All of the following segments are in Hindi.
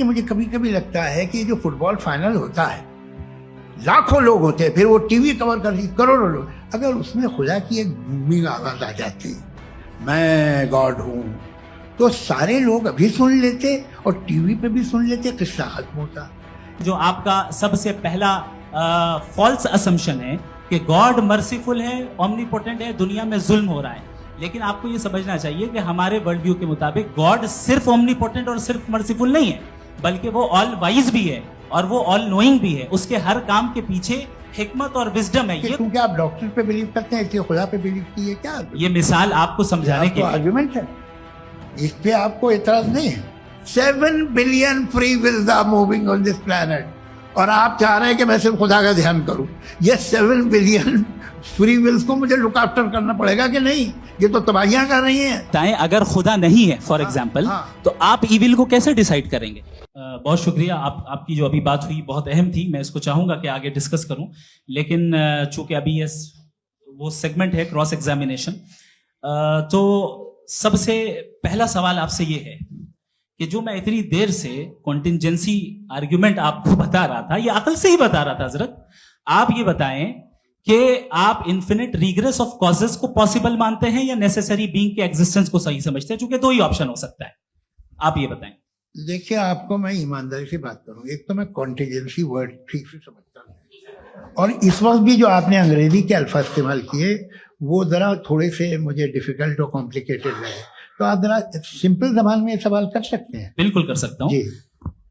कि मुझे कभी कभी लगता है कि जो फुटबॉल फाइनल होता है, लाखों लोग होते हैं, फिर वो टीवी कवर कर रही करोड़ों लोग, अगर उसमें खुदा की एक बूमिंग आवाज आ जाती, मैं गॉड हूं, तो सारे लोग अभी सुन लेते और टीवी पे भी सुन लेते, किस्सा खत्म होता। जो आपका सबसे पहला फॉल्स असम्पशन है कि गॉड मर्सीफुल है, ऑमनीपोटेंट है, दुनिया में जुल्म हो रहा है, लेकिन आपको ये समझना चाहिए कि हमारे वर्ल्ड व्यू के मुताबिक गॉड सिर्फ ऑमनीपोटेंट और सिर्फ मर्सीफुल नहीं है, बल्कि वो ऑल वाइज भी है और वो ऑल नोइंग भी है। उसके हर काम के पीछे हिकमत और विजडम है। ये क्योंकि आप डॉक्टर पे बिलीव करते हैं, इसलिए खुदा पे बिलीव कीजिए। क्या ये मिसाल आपको समझाने के आर्गुमेंट है, इस पे आपको एतराज नहीं है। 7 billion free wills are moving on this planet, और आप चाह रहे हैं कि मैं सिर्फ खुदा का ध्यान करूं। ये 7 बिलियन फ्री विल्स को मुझे लुक आफ्टर करना पड़ेगा कि नहीं? ये तो तबाहियां कर रही हैं। अगर खुदा नहीं है फॉर एग्जाम्पल, तो आप ईविल को कैसे डिसाइड करेंगे? बहुत शुक्रिया। आपकी जो अभी बात हुई बहुत अहम थी, मैं इसको चाहूंगा कि आगे डिस्कस करूं, लेकिन चूंकि अभी ये वो सेगमेंट है क्रॉस एग्जामिनेशन, तो सबसे पहला सवाल आपसे ये है कि जो मैं इतनी देर से कॉन्टिंजेंसी आर्ग्यूमेंट आपको बता रहा था, ये अकल से ही बता रहा था हजरत, आप ये बताएं कि आप इन्फिनिट रिग्रेस ऑफ कॉजेस को पॉसिबल मानते हैं या नेसेसरी बीइंग के एग्जिस्टेंस को सही समझते हैं? क्योंकि 2 ही ऑप्शन हो सकता है, आप ये बताएं। देखिए, आपको मैं ईमानदारी से बात करूं, एक तो मैं कॉन्टिजेंसी वर्ड ठीक से समझता हूं, और इस वक्त भी जो आपने अंग्रेजी के अल्फाज इस्तेमाल किए वो जरा थोड़े से मुझे डिफिकल्ट और कॉम्प्लिकेटेड लगे, तो आप जरा सिंपल जबान में सवाल कर सकते हैं? बिल्कुल कर सकता हूं जी।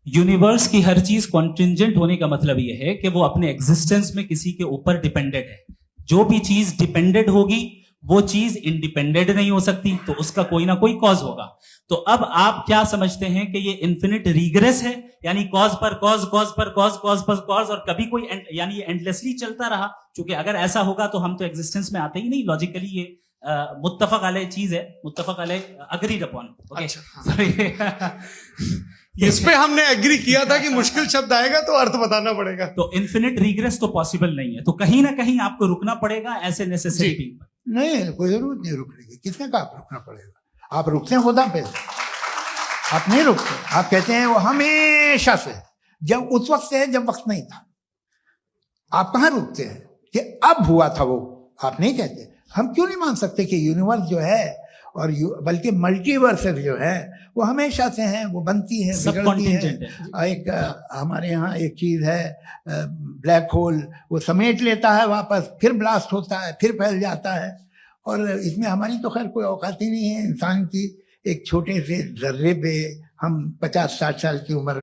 यूनिवर्स की हर चीज कॉन्टिंजेंट होने का मतलब यह है कि वो अपने एग्जिस्टेंस में किसी के ऊपर डिपेंडेंट है। जो भी चीज डिपेंडेंट होगी वो चीज इंडिपेंडेंट नहीं हो सकती, तो उसका कोई ना कोई कॉज होगा। तो अब आप क्या समझते हैं कि ये इन्फिनिट रिग्रेस है, यानी कॉज पर कॉज, कॉज पर कॉज, कॉज पर कॉज, और कभी कोई यानी ये एंडलेसली चलता रहा? क्योंकि अगर ऐसा होगा तो हम तो एग्जिस्टेंस में आते ही नहीं। लॉजिकली ये मुत्तफक अलैह चीज है, मुत्तफक अलैह अग्रीड अपॉन। इस पे हमने एग्री किया था कि मुश्किल शब्द आएगा तो अर्थ बताना पड़ेगा। तो इन्फिनिट रिग्रेस तो पॉसिबल नहीं है, तो कहीं ना कहीं आपको रुकना पड़ेगा ऐसे नेसेसिटी पर। नहीं, कोई जरूरत नहीं रुकने की। किसने कहा आप रुकना पड़ेगा? आप रुकते हैं खुदा पे, आप नहीं रुकते। आप कहते हैं वो हमेशा से, जब उस वक्त से है जब वक्त नहीं था। आप कहाँ रुकते हैं कि अब हुआ था वो? आप नहीं कहते। हम क्यों नहीं मान सकते कि यूनिवर्स जो है और बल्कि मल्टीवर्सेस जो है वो हमेशा से हैं, वो बनती है, बिगड़ती है। एक हमारे यहाँ एक चीज है, ब्लैक होल, वो समेट लेता है वापस, फिर ब्लास्ट होता है, फिर फैल जाता है, और इसमें हमारी तो खैर कोई औकात ही नहीं है इंसान की। एक छोटे से जर्रे पे हम 50-60 साल की उम्र